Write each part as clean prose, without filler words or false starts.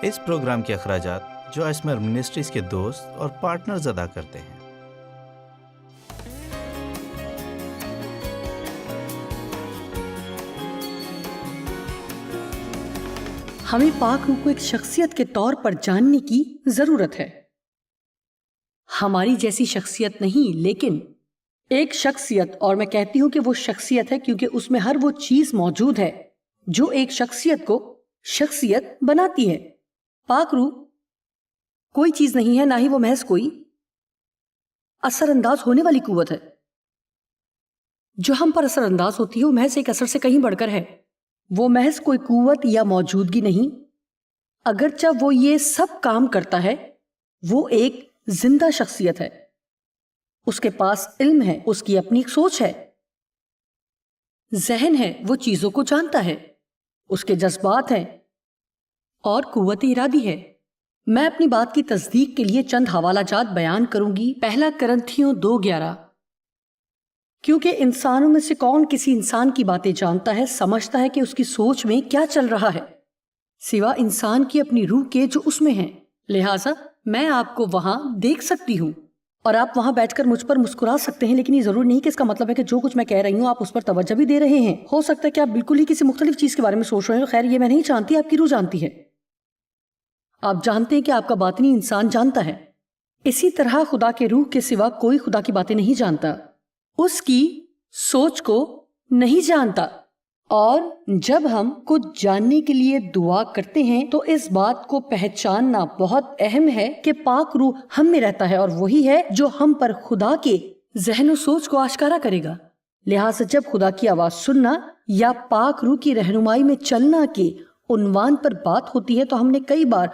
اس programme کے اخراجات جو اسمر منسٹریز کے دوست اور پارٹنرز ادا کرتے ہیں۔ ہمیں پاک روح کو ایک شخصیت کے طور پر جاننے کی ضرورت ہے۔ ہماری جیسی شخصیت نہیں، لیکن ایک شخصیت، اور میں کہتی ہوں کہ وہ شخصیت ہے کیونکہ اس میں ہر وہ چیز موجود ہے جو ایک شخصیت کو شخصیت بناتی ہے۔ پاک روح کوئی چیز نہیں ہے، نہ ہی وہ محض کوئی اثر انداز ہونے والی قوت ہے۔ جو ہم پر اثر انداز ہوتی ہے وہ محض ایک اثر سے کہیں بڑھ کر ہے۔ وہ محض کوئی قوت یا موجودگی نہیں، اگرچہ وہ یہ سب کام کرتا ہے، وہ ایک زندہ شخصیت ہے۔ اس کے پاس علم ہے، اس کی اپنی ایک سوچ ہے، ذہن ہے، وہ چیزوں کو جانتا ہے، اس کے جذبات ہیں اور قوت ارادی ہے۔ میں اپنی بات کی تصدیق کے لیے چند حوالہ جات بیان کروں گی۔ پہلا کرنتھیوں 2:11، کیونکہ انسانوں میں سے کون کسی انسان کی باتیں جانتا ہے، سمجھتا ہے کہ اس کی سوچ میں کیا چل رہا ہے، سوا انسان کی اپنی روح کے جو اس میں ہیں۔ لہٰذا میں آپ کو وہاں دیکھ سکتی ہوں اور آپ وہاں بیٹھ کر مجھ پر مسکرا سکتے ہیں، لیکن یہ ضرور نہیں کہ اس کا مطلب ہے کہ جو کچھ میں کہہ رہی ہوں آپ اس پر توجہ بھی دے رہے ہیں۔ ہو سکتا ہے کہ آپ بالکل ہی کسی مختلف چیز کے بارے میں سوچ رہے ہیں۔ خیر، یہ میں نہیں جانتی، آپ کی روح جانتی ہے۔ آپ جانتے ہیں کہ آپ کا باطنی انسان جانتا ہے۔ اسی طرح خدا کے روح کے سوا کوئی خدا کی باتیں نہیں جانتا، اس کی سوچ کو نہیں جانتا۔ اور جب ہم کچھ جاننے کے لیے دعا کرتے ہیں تو اس بات کو پہچاننا بہت اہم ہے کہ پاک روح ہم میں رہتا ہے، اور وہی ہے جو ہم پر خدا کے ذہن و سوچ کو آشکارا کرے گا۔ لہٰذا جب خدا کی آواز سننا یا پاک روح کی رہنمائی میں چلنا کے عنوان پر بات ہوتی ہے تو ہم نے کئی بار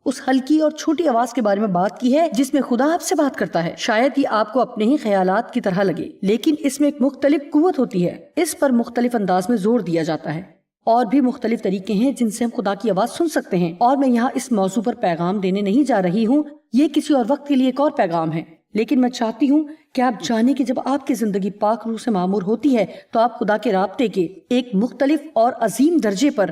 اس ہلکی اور چھوٹی آواز کے بارے میں بات کی ہے جس میں خدا آپ سے بات کرتا ہے۔ شاید یہ آپ کو اپنے ہی خیالات کی طرح لگے، لیکن اس میں ایک مختلف قوت ہوتی ہے۔ اس پر مختلف انداز میں زور دیا جاتا ہے۔ اور بھی مختلف طریقے ہیں جن سے ہم خدا کی آواز سن سکتے ہیں، اور میں یہاں اس موضوع پر پیغام دینے نہیں جا رہی ہوں، یہ کسی اور وقت کے لیے ایک اور پیغام ہے۔ لیکن میں چاہتی ہوں کہ آپ جانیں کہ جب آپ کی زندگی پاک روح سے معمور ہوتی ہے تو آپ خدا کے رابطے کے ایک مختلف اور عظیم درجے پر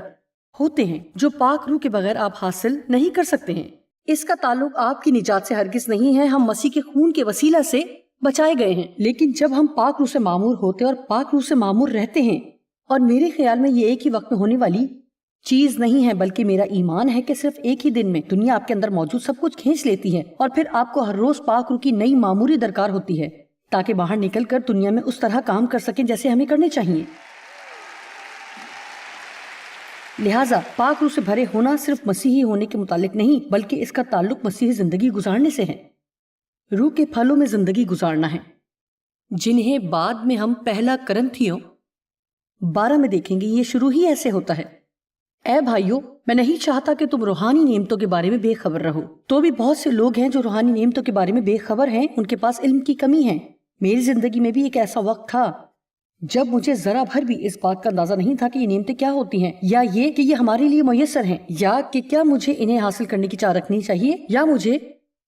ہوتے ہیں جو پاک روح کے بغیر آپ حاصل نہیں کر سکتے ہیں۔ اس کا تعلق آپ کی نجات سے ہرگز نہیں ہے، ہم مسیح کے خون کے وسیلہ سے بچائے گئے ہیں۔ لیکن جب ہم پاک روح سے معمور ہوتے اور پاک روح سے معمور رہتے ہیں، اور میرے خیال میں یہ ایک ہی وقت میں ہونے والی چیز نہیں ہے، بلکہ میرا ایمان ہے کہ صرف ایک ہی دن میں دنیا آپ کے اندر موجود سب کچھ کھینچ لیتی ہے، اور پھر آپ کو ہر روز پاک روح کی نئی معموری درکار ہوتی ہے تاکہ باہر نکل کر دنیا میں اس طرح کام کر سکیں جیسے ہمیں کرنے چاہیے۔ لہٰذا پاک روح سے بھرے ہونا صرف مسیحی ہونے کے متعلق نہیں، بلکہ اس کا تعلق مسیحی زندگی گزارنے سے ہے۔ روح کے پھلوں میں زندگی گزارنا ہے، جنہیں بعد میں ہم پہلا کرنتھیوں 12 میں دیکھیں گے۔ یہ شروع ہی ایسے ہوتا ہے: اے بھائیو، میں نہیں چاہتا کہ تم روحانی نعمتوں کے بارے میں بے خبر رہو۔ تو بھی بہت سے لوگ ہیں جو روحانی نعمتوں کے بارے میں بے خبر ہیں، ان کے پاس علم کی کمی ہے۔ میری زندگی میں بھی ایک ایسا وقت تھا جب مجھے ذرا بھر بھی اس بات کا اندازہ نہیں تھا کہ یہ نعمتیں کیا ہوتی ہیں، یا یہ کہ یہ ہمارے لیے میسر ہیں، یا کہ کیا مجھے انہیں حاصل کرنے کی چاہ رکھنی چاہیے، یا مجھے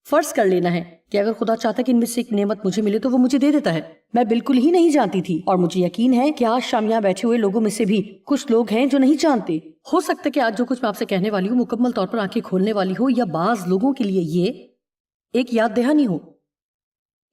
فرض کر لینا ہے کہ اگر خدا چاہتا کہ ان میں سے ایک نعمت مجھے ملے تو وہ مجھے دے دیتا ہے۔ میں بالکل ہی نہیں جانتی تھی، اور مجھے یقین ہے کہ آج شام یہاں بیٹھے ہوئے لوگوں میں سے بھی کچھ لوگ ہیں جو نہیں جانتے۔ ہو سکتا ہے کہ آج جو کچھ میں آپ سے کہنے والی ہوں مکمل طور پر آنکھیں کھولنے والی ہو، یا بعض لوگوں کے لیے یہ ایک یاد دہانی ہو۔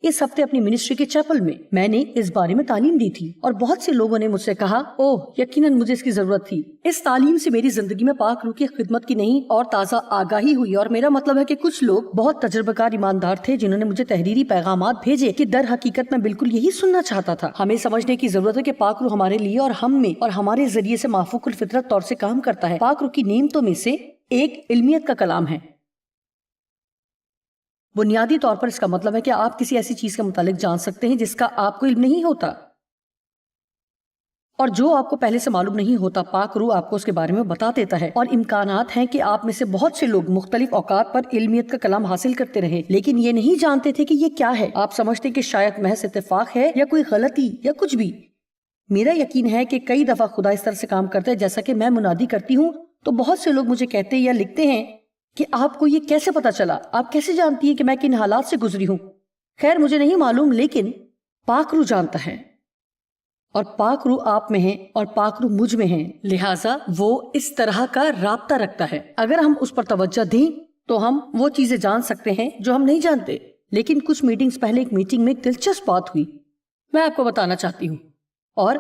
اس ہفتے اپنی منسٹری کے چیپل میں نے اس بارے میں تعلیم دی تھی، اور بہت سے لوگوں نے مجھ سے کہا، اوہ یقیناً مجھے اس کی ضرورت تھی۔ اس تعلیم سے میری زندگی میں پاک روح کی خدمت کی نئی اور تازہ آگاہی ہوئی، اور میرا مطلب ہے کہ کچھ لوگ بہت تجربہ کار ایماندار تھے جنہوں نے مجھے تحریری پیغامات بھیجے کہ در حقیقت میں بالکل یہی سننا چاہتا تھا۔ ہمیں سمجھنے کی ضرورت ہے کہ پاک روح ہمارے لیے اور ہم میں اور ہمارے ذریعے سے مافوق الفطرت طور سے کام کرتا ہے۔ پاک روح کی نعمتوں میں سے ایک علمیت کا کلام ہے۔ بنیادی طور پر اس کا مطلب ہے کہ آپ کسی ایسی چیز کے متعلق جان سکتے ہیں جس کا آپ کو علم نہیں ہوتا، اور جو آپ کو پہلے سے معلوم نہیں ہوتا پاک روح آپ کو اس کے بارے میں بتا دیتا ہے۔ اور امکانات ہیں کہ آپ میں سے بہت سے لوگ مختلف اوقات پر علمیت کا کلام حاصل کرتے رہے، لیکن یہ نہیں جانتے تھے کہ یہ کیا ہے۔ آپ سمجھتے کہ شاید محض اتفاق ہے یا کوئی غلطی یا کچھ بھی۔ میرا یقین ہے کہ کئی دفعہ خدا اس طرح سے کام کرتا ہے، جیسا کہ میں منادی کرتی ہوں تو بہت سے لوگ مجھے کہتے یا لکھتے ہیں کہ آپ کو یہ کیسے پتا چلا، آپ کیسے جانتی ہیں کہ میں کن حالات سے گزری ہوں؟ خیر مجھے نہیں معلوم، لیکن پاک روح جانتا ہے، اور پاک روح آپ میں ہیں اور پاک روح مجھ میں ہیں، لہٰذا وہ اس طرح کا رابطہ رکھتا ہے۔ اگر ہم اس پر توجہ دیں تو ہم وہ چیزیں جان سکتے ہیں جو ہم نہیں جانتے۔ لیکن کچھ میٹنگز پہلے ایک میٹنگ میں ایک دلچسپ بات ہوئی، میں آپ کو بتانا چاہتی ہوں۔ اور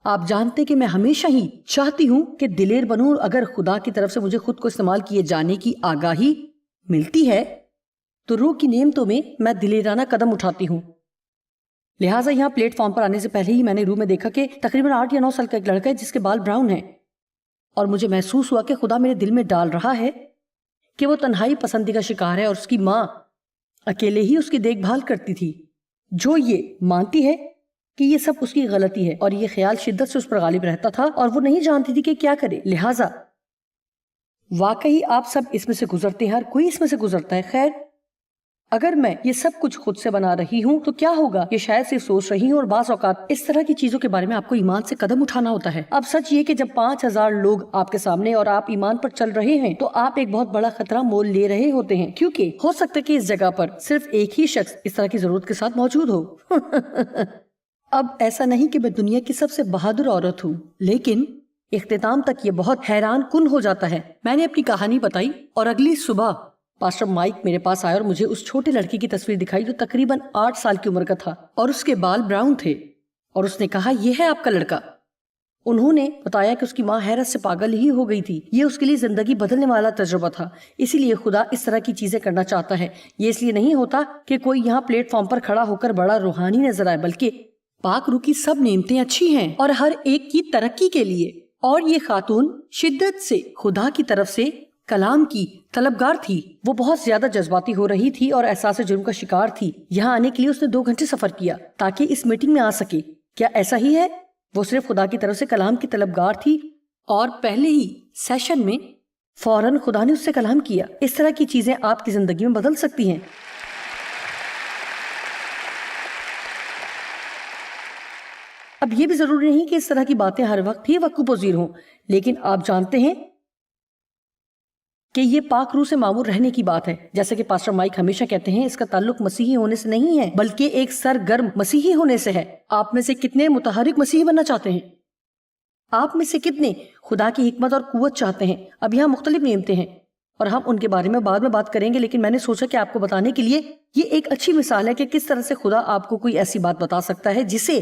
آپ جانتے کہ میں ہمیشہ ہی چاہتی ہوں کہ دلیر بنوں، اگر خدا کی طرف سے مجھے خود کو استعمال کیے جانے کی آگاہی ملتی ہے تو روح کی نعمتوں میں دلیرانہ قدم اٹھاتی ہوں۔ لہٰذا یہاں پلیٹ فارم پر آنے سے پہلے ہی میں نے روح میں دیکھا کہ تقریباً 8 یا 9 سال کا ایک لڑکا ہے جس کے بال براؤن ہیں، اور مجھے محسوس ہوا کہ خدا میرے دل میں ڈال رہا ہے کہ وہ تنہائی پسندی کا شکار ہے اور اس کی ماں اکیلے ہی اس کی دیکھ بھال کرتی تھی، جو یہ مانتی ہے کہ یہ سب اس کی غلطی ہے، اور یہ خیال شدت سے اس پر غالب رہتا تھا اور وہ نہیں جانتی تھی کہ کیا کرے۔ لہٰذا واقعی آپ سب اس میں سے گزرتے ہیں، ہر کوئی اس میں سے گزرتا ہے۔ خیر، اگر میں یہ سب کچھ خود سے بنا رہی ہوں تو کیا ہوگا کہ شاید صرف سوچ رہی ہوں، اور بعض اوقات اس طرح کی چیزوں کے بارے میں آپ کو ایمان سے قدم اٹھانا ہوتا ہے۔ اب سچ یہ کہ جب 5000 لوگ آپ کے سامنے اور آپ ایمان پر چل رہے ہیں تو آپ ایک بہت بڑا خطرہ مول لے رہے ہوتے ہیں، کیونکہ ہو سکتا ہے کہ اس جگہ پر صرف ایک ہی شخص اس طرح کی ضرورت کے ساتھ موجود ہو۔ اب ایسا نہیں کہ میں دنیا کی سب سے بہادر عورت ہوں، لیکن اختتام تک یہ بہت حیران کن ہو جاتا ہے۔ میں نے اپنی کہانی بتائی اور اگلی صبح پاسٹر مائک میرے پاس آیا اور مجھے اس چھوٹے لڑکی کی تصویر دکھائی جو تقریباً 8 سال کی عمر کا تھا اور اس کے بال براؤن تھے، اور اس نے کہا یہ ہے آپ کا لڑکا۔ انہوں نے بتایا کہ اس کی ماں حیرت سے پاگل ہی ہو گئی تھی، یہ اس کے لیے زندگی بدلنے والا تجربہ تھا، اسی لیے خدا اس طرح کی چیزیں کرنا چاہتا ہے۔ یہ اس لیے نہیں ہوتا کہ کوئی یہاں پلیٹ فارم پر کھڑا ہو کر بڑا روحانی نظر آئے، بلکہ پاک روح کی سب نعمتیں اچھی ہیں اور ہر ایک کی ترقی کے لیے۔ اور یہ خاتون شدت سے خدا کی طرف سے کلام کی طلبگار تھی، وہ بہت زیادہ جذباتی ہو رہی تھی اور احساس جرم کا شکار تھی۔ یہاں آنے کے لیے اس نے 2 گھنٹے سفر کیا تاکہ اس میٹنگ میں آ سکے۔ کیا ایسا ہی ہے؟ وہ صرف خدا کی طرف سے کلام کی طلبگار تھی اور پہلے ہی سیشن میں فوراً خدا نے اس سے کلام کیا۔ اس طرح کی چیزیں آپ کی زندگی میں بدل سکتی ہیں۔ اب یہ بھی ضروری نہیں کہ اس طرح کی باتیں ہر وقت ہی وقوع پذیر ہوں، لیکن آپ جانتے ہیں کہ یہ پاک روح سے معمور رہنے کی بات ہے۔ جیسے کہ پاسٹر مائک ہمیشہ کہتے ہیں، اس کا تعلق مسیحی ہونے سے نہیں ہے بلکہ ایک سرگرم مسیحی ہونے سے ہے۔ آپ میں سے کتنے متحرک مسیحی بننا چاہتے ہیں؟ آپ میں سے کتنے خدا کی حکمت اور قوت چاہتے ہیں؟ اب یہاں مختلف نعمتیں ہیں اور ہم ان کے بارے میں بعد میں بات کریں گے، لیکن میں نے سوچا کہ آپ کو بتانے کے لیے یہ ایک اچھی مثال ہے کہ کس طرح سے خدا آپ کو کوئی ایسی بات بتا سکتا ہے جسے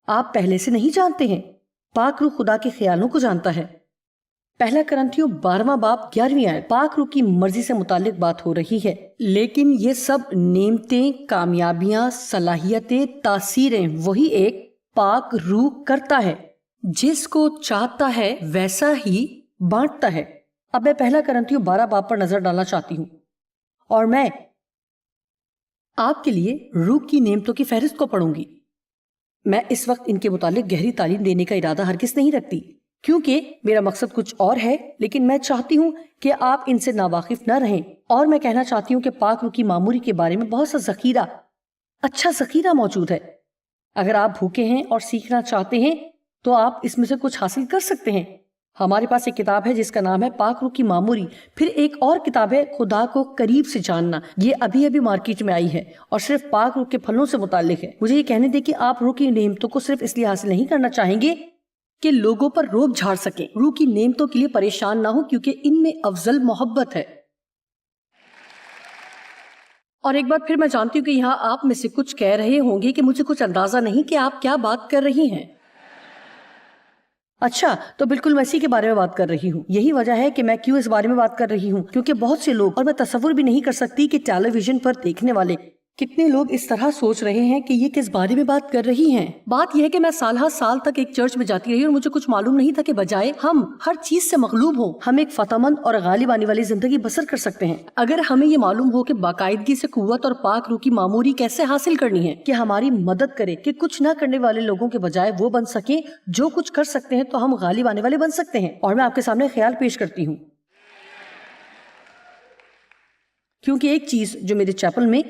آپ پہلے سے نہیں جانتے ہیں۔ پاک روح خدا کے خیالوں کو جانتا ہے۔ پہلا کرنتھیوں 12واں باب 11ویں آیت، پاک روح کی مرضی سے متعلق بات ہو رہی ہے، لیکن یہ سب نعمتیں، کامیابیاں، صلاحیتیں، تاثیریں وہی ایک پاک روح کرتا ہے، جس کو چاہتا ہے ویسا ہی بانٹتا ہے۔ اب میں پہلا کرنتھیوں 12 باب پر نظر ڈالنا چاہتی ہوں، اور میں آپ کے لیے روح کی نعمتوں کی فہرست کو پڑھوں گی۔ میں اس وقت ان کے متعلق گہری تعلیم دینے کا ارادہ ہرگز نہیں رکھتی، کیونکہ میرا مقصد کچھ اور ہے، لیکن میں چاہتی ہوں کہ آپ ان سے ناواقف نہ رہیں، اور میں کہنا چاہتی ہوں کہ پاک روح کی معموری کے بارے میں بہت سا ذخیرہ، اچھا ذخیرہ موجود ہے۔ اگر آپ بھوکے ہیں اور سیکھنا چاہتے ہیں تو آپ اس میں سے کچھ حاصل کر سکتے ہیں۔ ہمارے پاس ایک کتاب ہے جس کا نام ہے پاک روح کی معموری، پھر ایک اور کتاب ہے خدا کو قریب سے جاننا، یہ ابھی مارکیٹ میں آئی ہے اور صرف پاک روح کے پھلوں سے متعلق ہے۔ مجھے یہ کہنے دے کہ آپ روح کی نعمتوں کو صرف اس لیے حاصل نہیں کرنا چاہیں گے کہ لوگوں پر روب جھاڑ سکیں، روح کی نعمتوں کے لیے پریشان نہ ہو، کیونکہ ان میں افضل محبت ہے۔ اور ایک بات پھر میں جانتی ہوں کہ یہاں آپ میں سے کچھ کہہ رہے ہوں گے کہ مجھے کچھ اندازہ نہیں کہ آپ کیا بات کر رہی ہیں۔ اچھا، تو بالکل میں اسی کے بارے میں بات کر رہی ہوں۔ یہی وجہ ہے کہ میں کیوں اس بارے میں بات کر رہی ہوں، کیونکہ بہت سے لوگ، اور میں تصور بھی نہیں کر سکتی کہ ٹیلی ویژن پر دیکھنے والے کتنے لوگ اس طرح سوچ رہے ہیں کہ یہ کس بارے میں بات کر رہی ہیں۔ بات یہ ہے کہ میں سال ہر سال تک ایک چرچ میں جاتی رہی اور مجھے کچھ معلوم نہیں تھا کہ بجائے ہم ہر چیز سے مغلوب ہوں، ہم ایک فتح مند اور غالب آنے والی زندگی بسر کر سکتے ہیں۔ اگر ہمیں یہ معلوم ہو کہ باقاعدگی سے قوت اور پاک روح کی معموری کیسے حاصل کرنی ہے کہ ہماری مدد کرے کہ کچھ نہ کرنے والے لوگوں کے بجائے وہ بن سکیں جو کچھ کر سکتے ہیں، تو ہم غالب آنے والے بن سکتے ہیں۔ اور میں آپ کے سامنے خیال پیش کرتی ہوں، کیونکہ ایک چیز جو میرے چیپل میں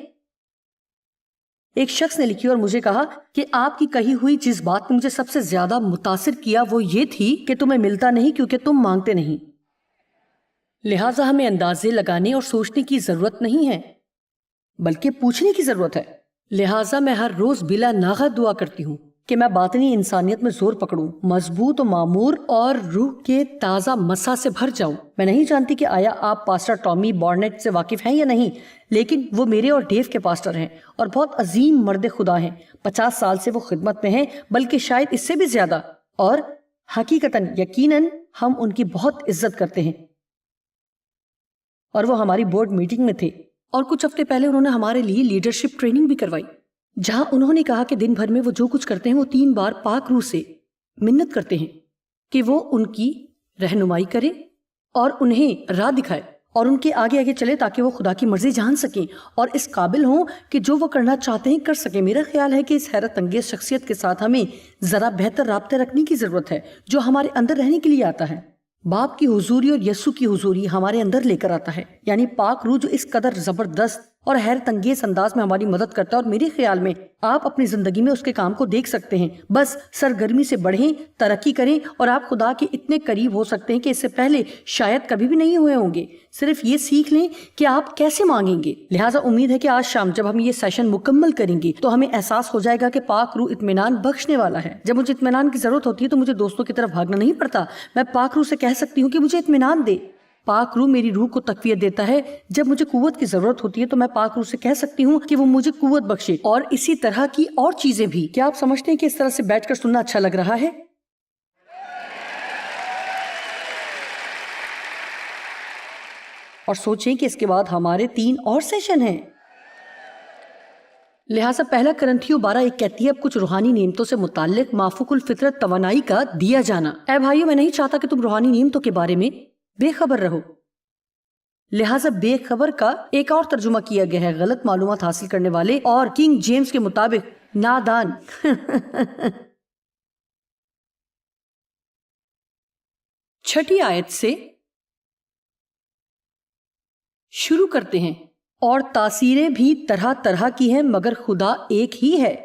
ایک شخص نے لکھی اور مجھے کہا کہ آپ کی کہی ہوئی جس بات نے مجھے سب سے زیادہ متاثر کیا وہ یہ تھی کہ تمہیں ملتا نہیں کیونکہ تم مانگتے نہیں۔ لہٰذا ہمیں اندازے لگانے اور سوچنے کی ضرورت نہیں ہے بلکہ پوچھنے کی ضرورت ہے۔ لہٰذا میں ہر روز بلا ناغہ دعا کرتی ہوں کہ میں باطنی انسانیت میں زور پکڑوں، مضبوط و معمور اور روح کے تازہ مسا سے بھر جاؤں۔ میں نہیں جانتی کہ آیا آپ پاسٹر ٹامی بارنیٹ سے واقف ہیں یا نہیں، لیکن وہ میرے اور ڈیو کے پاسٹر ہیں اور بہت عظیم مرد خدا ہیں۔ 50 سال سے وہ خدمت میں ہیں، بلکہ شاید اس سے بھی زیادہ، اور حقیقتاً یقیناً ہم ان کی بہت عزت کرتے ہیں۔ اور وہ ہماری بورڈ میٹنگ میں تھے، اور کچھ ہفتے پہلے انہوں نے ہمارے لیے لیڈرشپ ٹریننگ بھی کروائی، جہاں انہوں نے کہا کہ دن بھر میں وہ جو کچھ کرتے ہیں وہ 3 بار پاک روح سے منت کرتے ہیں کہ وہ ان کی رہنمائی کرے اور انہیں راہ دکھائے اور ان کے آگے آگے چلے، تاکہ وہ خدا کی مرضی جان سکیں اور اس قابل ہوں کہ جو وہ کرنا چاہتے ہیں کر سکیں۔ میرا خیال ہے کہ اس حیرت انگیز شخصیت کے ساتھ ہمیں ذرا بہتر رابطے رکھنے کی ضرورت ہے، جو ہمارے اندر رہنے کے لیے آتا ہے۔ باپ کی حضوری اور یسوع کی حضوری ہمارے اندر لے کر آتا ہے، یعنی پاک روح جو اس قدر زبردست اور حیرت انگیز انداز میں ہماری مدد کرتا ہے، اور میرے خیال میں آپ اپنی زندگی میں اس کے کام کو دیکھ سکتے ہیں۔ بس سرگرمی سے بڑھیں، ترقی کریں، اور آپ خدا کے اتنے قریب ہو سکتے ہیں کہ اس سے پہلے شاید کبھی بھی نہیں ہوئے ہوں گے۔ صرف یہ سیکھ لیں کہ آپ کیسے مانگیں گے۔ لہٰذا امید ہے کہ آج شام جب ہم یہ سیشن مکمل کریں گے تو ہمیں احساس ہو جائے گا کہ پاک روح اطمینان بخشنے والا ہے۔ جب مجھے اطمینان کی ضرورت ہوتی ہے تو مجھے دوستوں کی طرف بھاگنا نہیں پڑتا، میں پاک روح سے کہہ سکتی ہوں کہ مجھے اطمینان دے۔ پاک روح میری روح کو تقویت دیتا ہے۔ جب مجھے قوت کی ضرورت ہوتی ہے تو میں پاک روح سے کہہ سکتی ہوں کہ وہ مجھے قوت بخشے، اور اسی طرح کی اور چیزیں بھی۔ کیا آپ سمجھتے ہیں کہ اس طرح سے بیٹھ کر سننا اچھا لگ رہا ہے؟ اور سوچیں کہ اس کے بعد ہمارے 3 اور سیشن ہیں۔ لہٰذا پہلا کرنتھیوں 12:1 کہتی ہے اب کچھ روحانی نعمتوں سے متعلق مافوق الفطرت توانائی کا دیا جانا۔ اے بھائیو، میں نہیں چاہتا کہ تم روحانی نعمتوں کے بارے میں بے خبر رہو۔ لہٰذا بے خبر کا ایک اور ترجمہ کیا گیا ہے غلط معلومات حاصل کرنے والے، اور کنگ جیمز کے مطابق نادان۔ چھٹی آیت سے شروع کرتے ہیں، اور تاثیریں بھی طرح طرح کی ہیں مگر خدا ایک ہی ہے،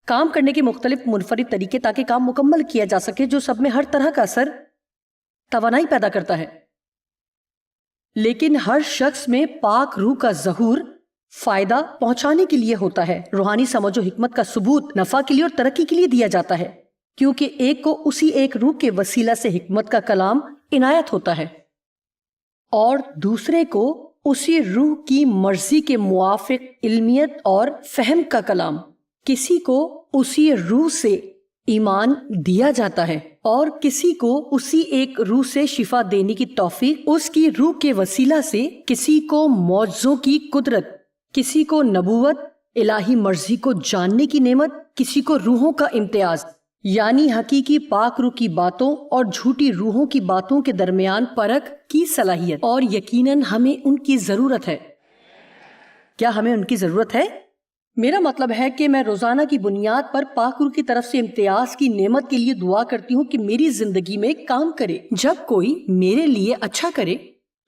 کام کرنے کے مختلف منفرد طریقے تاکہ کام مکمل کیا جا سکے، جو سب میں ہر طرح کا اثر توانائی پیدا کرتا ہے، لیکن ہر شخص میں پاک روح کا ظہور فائدہ پہنچانے کے لیے ہوتا ہے۔ روحانی سمجھ و حکمت کا ثبوت نفع کے لیے اور ترقی کے لیے دیا جاتا ہے، کیونکہ ایک کو اسی ایک روح کے وسیلہ سے حکمت کا کلام عنایت ہوتا ہے، اور دوسرے کو اسی روح کی مرضی کے موافق علمیت اور فہم کا کلام۔ کسی کو اسی روح سے ایمان دیا جاتا ہے، اور کسی کو اسی ایک روح سے شفا دینے کی توفیق اس کی روح کے وسیلہ سے، کسی کو معجزوں کی قدرت، کسی کو نبوت، الہی مرضی کو جاننے کی نعمت، کسی کو روحوں کا امتیاز، یعنی حقیقی پاک روح کی باتوں اور جھوٹی روحوں کی باتوں کے درمیان پرکھ کی صلاحیت، اور یقیناً ہمیں ان کی ضرورت ہے۔ کیا ہمیں ان کی ضرورت ہے؟ میرا مطلب ہے کہ میں روزانہ کی بنیاد پر پاک روح کی طرف سے امتیاز کی نعمت کے لیے دعا کرتی ہوں کہ میری زندگی میں کام کرے۔ جب کوئی میرے لیے اچھا کرے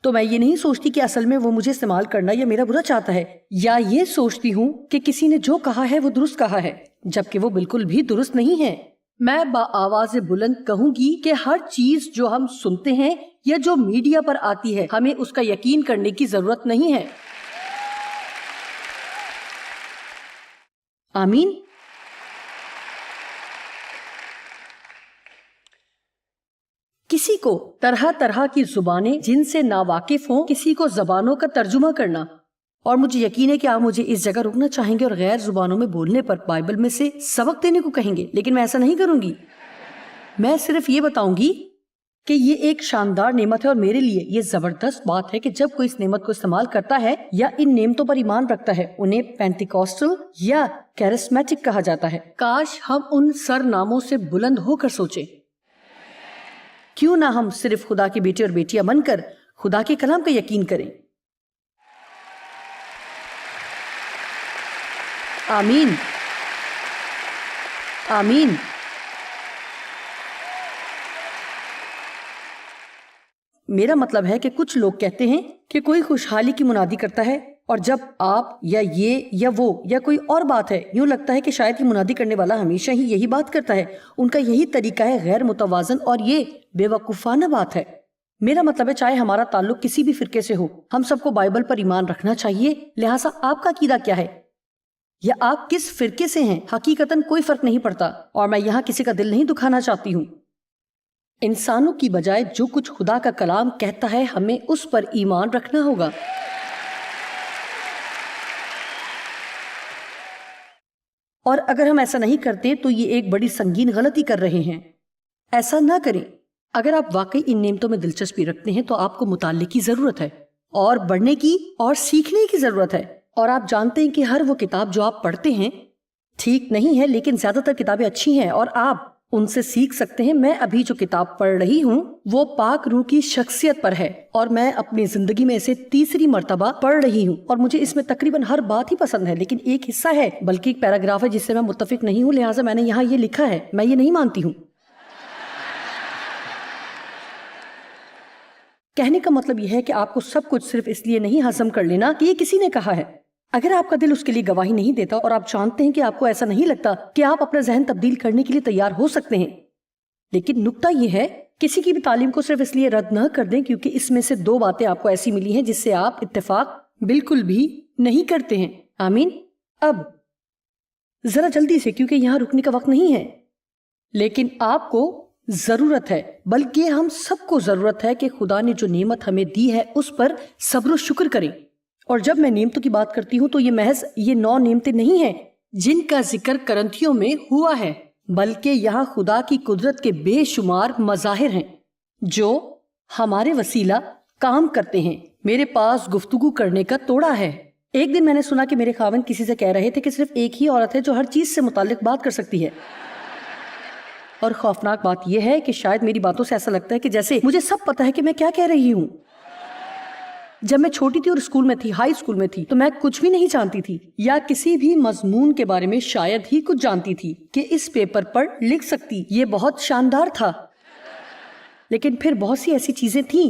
تو میں یہ نہیں سوچتی کہ اصل میں وہ مجھے استعمال کرنا یا میرا برا چاہتا ہے، یا یہ سوچتی ہوں کہ کسی نے جو کہا ہے وہ درست کہا ہے، جبکہ وہ بالکل بھی درست نہیں ہے۔ میں بآواز بلند کہوں گی کہ ہر چیز جو ہم سنتے ہیں یا جو میڈیا پر آتی ہے، ہمیں اس کا یقین کرنے کی ضرورت نہیں ہے۔ آمین۔ کسی کو طرح طرح کی زبانیں جن سے ناواقف ہوں، کسی کو زبانوں کا ترجمہ کرنا، اور مجھے یقین ہے کہ آپ مجھے اس جگہ رکنا چاہیں گے اور غیر زبانوں میں بولنے پر بائبل میں سے سبق دینے کو کہیں گے، لیکن میں ایسا نہیں کروں گی۔ میں صرف یہ بتاؤں گی کہ یہ ایک شاندار نعمت ہے، اور میرے لیے یہ زبردست بات ہے کہ جب کوئی اس نعمت کو استعمال کرتا ہے یا ان نعمتوں پر ایمان رکھتا ہے، انہیں پینٹیکوسٹل یا کیرسمیٹک کہا جاتا ہے۔ کاش ہم ان سر ناموں سے بلند ہو کر سوچیں۔ کیوں نہ ہم صرف خدا کے بیٹے اور بیٹیاں بن کر خدا کے کلام کا یقین کریں۔ آمین، آمین۔ میرا مطلب ہے کہ کچھ لوگ کہتے ہیں کہ کوئی خوشحالی کی منادی کرتا ہے، اور جب آپ یا یہ یا وہ یا کوئی اور بات ہے، یوں لگتا ہے کہ شاید یہ منادی کرنے والا ہمیشہ ہی یہی بات کرتا ہے۔ ان کا یہی طریقہ ہے، غیر متوازن، اور یہ بے وقوفانہ بات ہے۔ میرا مطلب ہے چاہے ہمارا تعلق کسی بھی فرقے سے ہو، ہم سب کو بائبل پر ایمان رکھنا چاہیے۔ لہٰذا آپ کا عقیدہ کیا ہے؟ یا آپ کس فرقے سے ہیں حقیقتاً کوئی فرق نہیں پڑتا، اور میں یہاں کسی کا دل نہیں دکھانا چاہتی ہوں۔ انسانوں کی بجائے جو کچھ خدا کا کلام کہتا ہے ہمیں اس پر ایمان رکھنا ہوگا۔ اور اگر ہم ایسا نہیں کرتے تو یہ ایک بڑی سنگین غلطی کر رہے ہیں۔ ایسا نہ کریں۔ اگر آپ واقعی ان نعمتوں میں دلچسپی رکھتے ہیں تو آپ کو مطالعے کی ضرورت ہے، اور بڑھنے کی اور سیکھنے کی ضرورت ہے۔ اور آپ جانتے ہیں کہ ہر وہ کتاب جو آپ پڑھتے ہیں ٹھیک نہیں ہے، لیکن زیادہ تر کتابیں اچھی ہیں اور آپ ان سے سیکھ سکتے ہیں۔ میں ابھی جو کتاب پڑھ رہی ہوں وہ پاک روح کی شخصیت پر ہے، اور میں اپنی زندگی میں اسے تیسری مرتبہ پڑھ رہی ہوں، اور مجھے اس میں تقریباً ہر بات ہی پسند ہے، لیکن ایک حصہ ہے بلکہ ایک پیراگراف ہے جس سے میں متفق نہیں ہوں، لہٰذا میں نے یہاں یہ لکھا ہے، میں یہ نہیں مانتی ہوں۔ کہنے کا مطلب یہ ہے کہ آپ کو سب کچھ صرف اس لیے نہیں ہضم کر لینا کہ یہ کسی نے کہا ہے۔ اگر آپ کا دل اس کے لیے گواہی نہیں دیتا اور آپ جانتے ہیں کہ آپ کو ایسا نہیں لگتا کہ آپ اپنا ذہن تبدیل کرنے کے لیے تیار ہو سکتے ہیں، لیکن نکتہ یہ ہے کسی کی بھی تعلیم کو صرف اس لیے رد نہ کر دیں کیونکہ اس میں سے 2 باتیں آپ کو ایسی ملی ہیں جس سے آپ اتفاق بالکل بھی نہیں کرتے ہیں۔ آمین۔ اب ذرا جلدی سے کیونکہ یہاں رکنے کا وقت نہیں ہے، لیکن آپ کو ضرورت ہے، بلکہ ہم سب کو ضرورت ہے کہ خدا نے جو نعمت ہمیں دی ہے اس پر صبر و شکر کریں۔ اور جب میں نعمتوں کی بات کرتی ہوں تو یہ محض یہ 9 نعمتیں نہیں ہیں جن کا ذکر کرنتھیوں میں ہوا ہے، بلکہ یہاں خدا کی قدرت کے بے شمار مظاہر ہیں جو ہمارے وسیلہ کام کرتے ہیں۔ میرے پاس گفتگو کرنے کا توڑا ہے۔ ایک دن میں نے سنا کہ میرے خاوند کسی سے کہہ رہے تھے کہ صرف ایک ہی عورت ہے جو ہر چیز سے متعلق بات کر سکتی ہے، اور خوفناک بات یہ ہے کہ شاید میری باتوں سے ایسا لگتا ہے کہ جیسے مجھے سب پتا ہے کہ میں کیا کہہ رہی ہوں۔ جب میں چھوٹی تھی اور اسکول میں تھی، ہائی اسکول میں تھی، تو میں کچھ بھی نہیں جانتی تھی یا کسی بھی مضمون کے بارے میں شاید ہی کچھ جانتی تھی کہ اس پیپر پر لکھ سکتی۔ یہ بہت شاندار تھا، لیکن پھر بہت سی ایسی چیزیں تھیں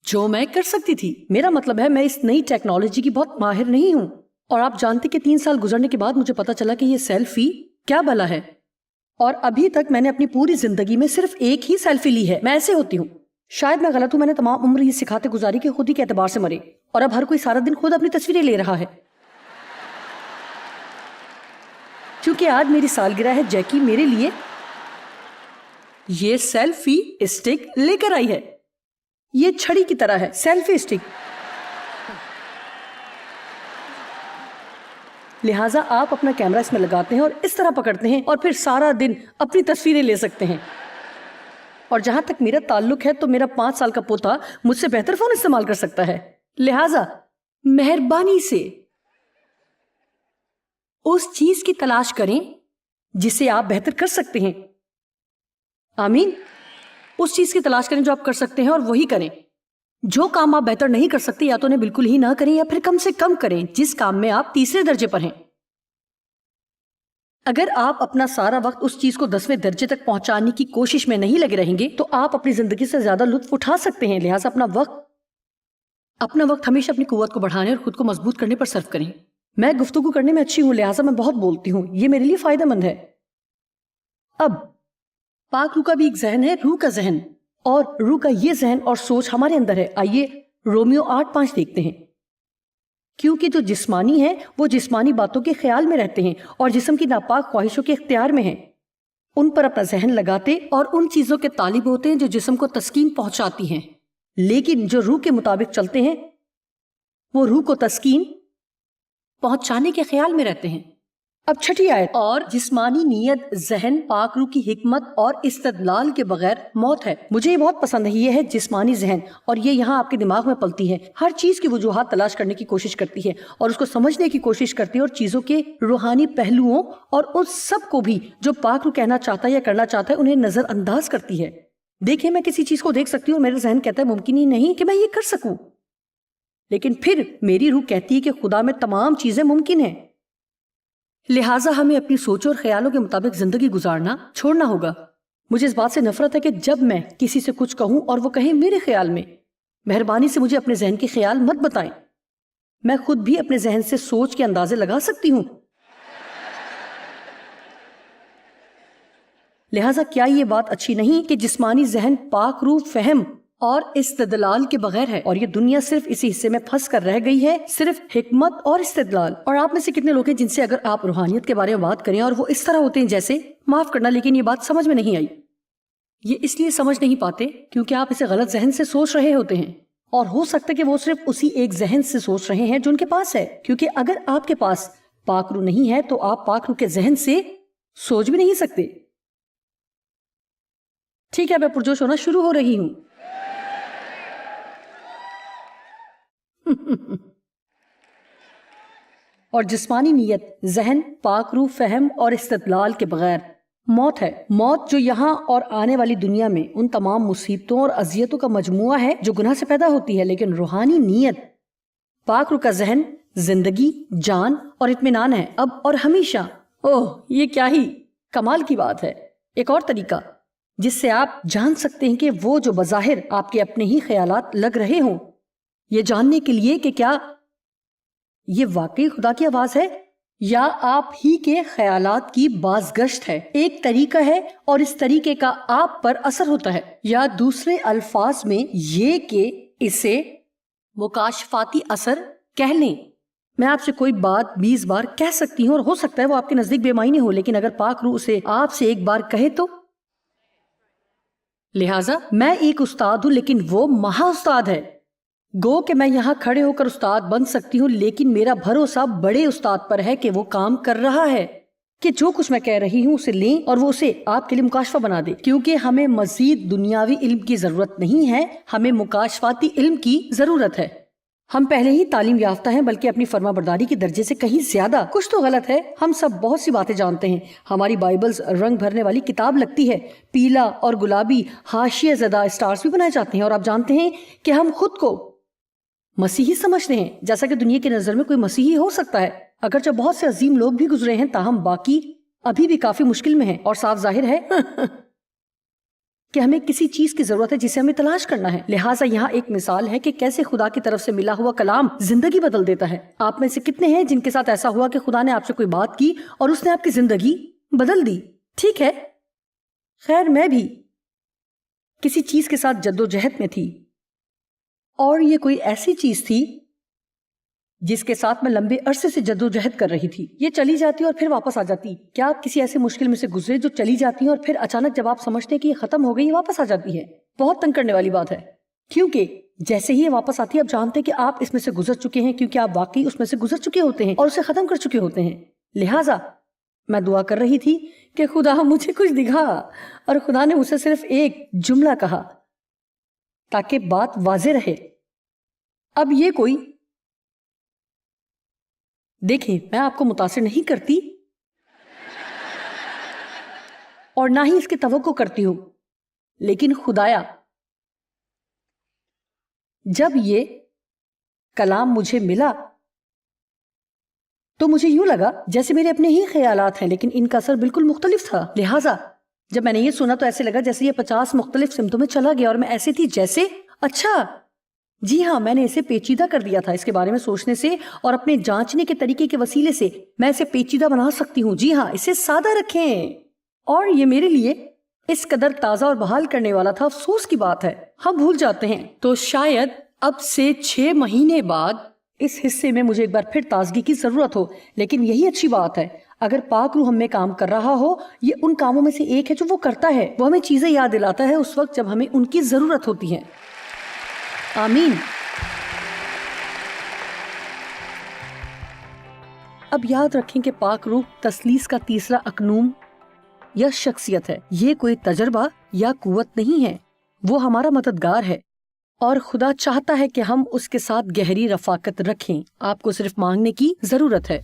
جو میں کر سکتی تھی۔ میرا مطلب ہے میں اس نئی ٹیکنالوجی کی بہت ماہر نہیں ہوں، اور آپ جانتے کہ 3 سال گزرنے کے بعد مجھے پتا چلا کہ یہ سیلفی کیا بلا ہے، اور ابھی تک میں نے اپنی پوری زندگی میں صرف ایک ہی سیلفی لی ہے۔ میں ایسے ہوتی ہوں، شاید میں غلط ہوں، میں نے تمام عمر یہ سکھاتے گزاری کہ خود ہی کے اعتبار سے مرے، اور اب ہر کوئی سارا دن خود اپنی تصویریں لے رہا ہے۔ کیونکہ آج میری سالگرہ ہے، جیکی میرے لیے یہ سیلفی اسٹک لے کر آئی ہے۔ یہ چھڑی کی طرح ہے، سیلفی اسٹک۔ لہٰذا آپ اپنا کیمرہ اس میں لگاتے ہیں اور اس طرح پکڑتے ہیں اور پھر سارا دن اپنی تصویریں لے سکتے ہیں۔ اور جہاں تک میرا تعلق ہے تو میرا 5 سال کا پوتا مجھ سے بہتر فون استعمال کر سکتا ہے، لہٰذا مہربانی سے اس چیز کی تلاش کریں جسے آپ بہتر کر سکتے ہیں۔ آمین۔ اس چیز کی تلاش کریں جو آپ کر سکتے ہیں اور وہی کریں۔ جو کام آپ بہتر نہیں کر سکتے یا تو انہیں بالکل ہی نہ کریں یا پھر کم سے کم کریں جس کام میں آپ تیسرے درجے پر ہیں۔ اگر آپ اپنا سارا وقت اس چیز کو 10ویں درجے تک پہنچانے کی کوشش میں نہیں لگے رہیں گے تو آپ اپنی زندگی سے زیادہ لطف اٹھا سکتے ہیں۔ لہٰذا اپنا وقت ہمیشہ اپنی قوت کو بڑھانے اور خود کو مضبوط کرنے پر صرف کریں۔ میں گفتگو کرنے میں اچھی ہوں، لہٰذا میں بہت بولتی ہوں، یہ میرے لیے فائدہ مند ہے۔ اب پاک روح کا بھی ایک ذہن ہے، روح کا ذہن، اور روح کا یہ ذہن اور سوچ ہمارے اندر ہے۔ آئیے رومیو 8:5 دیکھتے ہیں۔ کیونکہ جو جسمانی ہیں وہ جسمانی باتوں کے خیال میں رہتے ہیں اور جسم کی ناپاک خواہشوں کے اختیار میں ہیں، ان پر اپنا ذہن لگاتے اور ان چیزوں کے طالب ہوتے ہیں جو جسم کو تسکین پہنچاتی ہیں، لیکن جو روح کے مطابق چلتے ہیں وہ روح کو تسکین پہنچانے کے خیال میں رہتے ہیں۔ اب 6 آیت، اور جسمانی نیت ذہن پاک روح کی حکمت اور استدلال کے بغیر موت ہے۔ مجھے یہ بہت پسند ہے، یہ ہے جسمانی ذہن، اور یہ یہاں آپ کے دماغ میں پلتی ہے، ہر چیز کی وجوہات تلاش کرنے کی کوشش کرتی ہے اور اس کو سمجھنے کی کوشش کرتی ہے، اور چیزوں کے روحانی پہلوؤں اور ان سب کو بھی جو پاک روح کہنا چاہتا ہے یا کرنا چاہتا ہے انہیں نظر انداز کرتی ہے۔ دیکھیں، میں کسی چیز کو دیکھ سکتی ہوں اور میرا ذہن کہتا ہے ممکن ہی نہیں کہ میں یہ کر سکوں، لیکن پھر میری روح کہتی ہے کہ خدا میں تمام چیزیں ممکن ہیں۔ لہٰذا ہمیں اپنی سوچوں اور خیالوں کے مطابق زندگی گزارنا چھوڑنا ہوگا۔ مجھے اس بات سے نفرت ہے کہ جب میں کسی سے کچھ کہوں اور وہ کہیں میرے خیال میں، مہربانی سے مجھے اپنے ذہن کے خیال مت بتائیں، میں خود بھی اپنے ذہن سے سوچ کے اندازے لگا سکتی ہوں۔ لہٰذا کیا یہ بات اچھی نہیں کہ جسمانی ذہن پاک روح فہم اور استدلال کے بغیر ہے، اور یہ دنیا صرف اسی حصے میں پھنس کر رہ گئی ہے، صرف حکمت اور استدلال۔ اور آپ میں سے کتنے لوگ ہیں جن سے اگر آپ روحانیت کے بارے میں بات کریں اور وہ اس طرح ہوتے ہیں جیسے، معاف کرنا لیکن یہ بات سمجھ میں نہیں آئی۔ یہ اس لیے سمجھ نہیں پاتے کیونکہ آپ اسے غلط ذہن سے سوچ رہے ہوتے ہیں، اور ہو سکتا ہے کہ وہ صرف اسی ایک ذہن سے سوچ رہے ہیں جو ان کے پاس ہے، کیونکہ اگر آپ کے پاس پاک روح نہیں ہے تو آپ پاک روح کے ذہن سے سوچ بھی نہیں سکتے۔ ٹھیک ہے، میں پرجوش ہونا شروع ہو رہی ہوں۔ اور جسمانی نیت، ذہن، پاک روح، فہم اور استدلال کے بغیر موت ہے۔ موت جو یہاں اور آنے والی دنیا میں ان تمام مصیبتوں اور اذیتوں کا مجموعہ ہے جو گناہ سے پیدا ہوتی ہے، لیکن روحانی نیت، پاک روح کا ذہن، زندگی، جان اور اطمینان ہے، اب اور ہمیشہ۔ اوہ، یہ کیا ہی کمال کی بات ہے۔ ایک اور طریقہ جس سے آپ جان سکتے ہیں کہ وہ جو بظاہر آپ کے اپنے ہی خیالات لگ رہے ہوں، یہ جاننے کے لیے کہ کیا یہ واقعی خدا کی آواز ہے یا آپ ہی کے خیالات کی بازگشت ہے۔ ایک طریقہ ہے اور اس طریقے کا آپ پر اثر ہوتا ہے، یا دوسرے الفاظ میں یہ کہ اسے مکاشفاتی اثر کہہ لیں۔ میں آپ سے کوئی بات 20 بار کہہ سکتی ہوں اور ہو سکتا ہے وہ آپ کے نزدیک بے معنی ہو، لیکن اگر پاک روح اسے آپ سے ایک بار کہے تو، لہٰذا میں ایک استاد ہوں لیکن وہ مہا استاد ہے۔ گو کہ میں یہاں کھڑے ہو کر استاد بن سکتی ہوں، لیکن میرا بھروسہ بڑے استاد پر ہے کہ وہ کام کر رہا ہے کہ جو کچھ میں کہہ رہی ہوں اسے لیں اور وہ اسے آپ کے لیے مکاشفہ بنا دے، کیونکہ ہمیں مزید دنیاوی علم کی ضرورت نہیں ہے، ہمیں مکاشفاتی علم کی ضرورت ہے۔ ہم پہلے ہی تعلیم یافتہ ہیں، بلکہ اپنی فرما برداری کے درجے سے کہیں زیادہ۔ کچھ تو غلط ہے، ہم سب بہت سی باتیں جانتے ہیں، ہماری بائبلز رنگ بھرنے والی کتاب لگتی ہے، پیلا اور گلابی حاشیہ زدہ اسٹارز بھی بنائے جاتے ہیں، اور آپ جانتے ہیں کہ ہم خود کو مسیحی سمجھتے ہیں، جیسا کہ دنیا کی نظر میں کوئی مسیحی ہو سکتا ہے، اگرچہ بہت سے عظیم لوگ بھی گزرے ہیں، تاہم باقی ابھی بھی کافی مشکل میں ہیں، اور صاف ظاہر ہے کہ ہمیں کسی چیز کی ضرورت ہے جسے ہمیں تلاش کرنا ہے۔ لہٰذا یہاں ایک مثال ہے کہ کیسے خدا کی طرف سے ملا ہوا کلام زندگی بدل دیتا ہے۔ آپ میں سے کتنے ہیں جن کے ساتھ ایسا ہوا کہ خدا نے آپ سے کوئی بات کی اور اس نے آپ کی زندگی بدل دی؟ ٹھیک ہے، خیر میں بھی کسی چیز کے ساتھ جدوجہد میں تھی، اور یہ کوئی ایسی چیز تھی جس کے ساتھ میں لمبے عرصے سے جدوجہد کر رہی تھی۔ یہ چلی جاتی اور پھر واپس آ جاتی۔ کیا آپ کسی ایسے مشکل میں سے گزرے جو چلی جاتی ہیں اور پھر اچانک جب آپ سمجھتے ہیں کہ یہ ختم ہو گئی، یہ واپس آ جاتی ہے؟ بہت تنگ کرنے والی بات ہے، کیونکہ جیسے ہی یہ واپس آتی ہے آپ جانتے ہیں کہ آپ اس میں سے گزر چکے ہیں، کیونکہ آپ واقعی اس میں سے گزر چکے ہوتے ہیں اور اسے ختم کر چکے ہوتے ہیں۔ لہٰذا میں دعا کر رہی تھی کہ خدا مجھے کچھ دکھا، اور خدا نے مجھ سے صرف ایک جملہ کہا تاکہ بات واضح رہے۔ اب یہ کوئی، دیکھیں میں آپ کو متاثر نہیں کرتی اور نہ ہی اس کی توقع کرتی ہوں، لیکن خدایا جب یہ کلام مجھے ملا تو مجھے یوں لگا جیسے میرے اپنے ہی خیالات ہیں، لیکن ان کا اثر بالکل مختلف تھا۔ لہٰذا جب میں نے یہ سنا تو ایسے لگا جیسے یہ 50 مختلف سمتوں میں چلا گیا، اور میں ایسی تھی جیسے، اچھا جی ہاں، میں نے اسے پیچیدہ کر دیا تھا۔ اس کے بارے میں سوچنے سے اور اپنے جانچنے کے طریقے کے وسیلے سے میں اسے پیچیدہ بنا سکتی ہوں۔ جی ہاں، اسے سادہ رکھیں، اور یہ میرے لیے اس قدر تازہ اور بحال کرنے والا تھا۔ افسوس کی بات ہے ہم بھول جاتے ہیں۔ تو شاید اب سے 6 مہینے بعد اس حصے میں مجھے ایک بار پھر تازگی کی ضرورت ہو، لیکن یہی اچھی بات ہے اگر پاک روح ہم میں کام کر رہا ہو۔ یہ ان کاموں میں سے ایک ہے جو وہ کرتا ہے، وہ ہمیں چیزیں یاد دلاتا ہے اس وقت جب ہمیں ان کی ضرورت ہوتی ہے۔ آمین۔ اب یاد رکھیں کہ پاک روح تثلیث کا تیسرا اقنوم یا شخصیت ہے۔ یہ کوئی تجربہ یا قوت نہیں ہے، وہ ہمارا مددگار ہے، اور خدا چاہتا ہے کہ ہم اس کے ساتھ گہری رفاقت رکھیں۔ آپ کو صرف مانگنے کی ضرورت ہے۔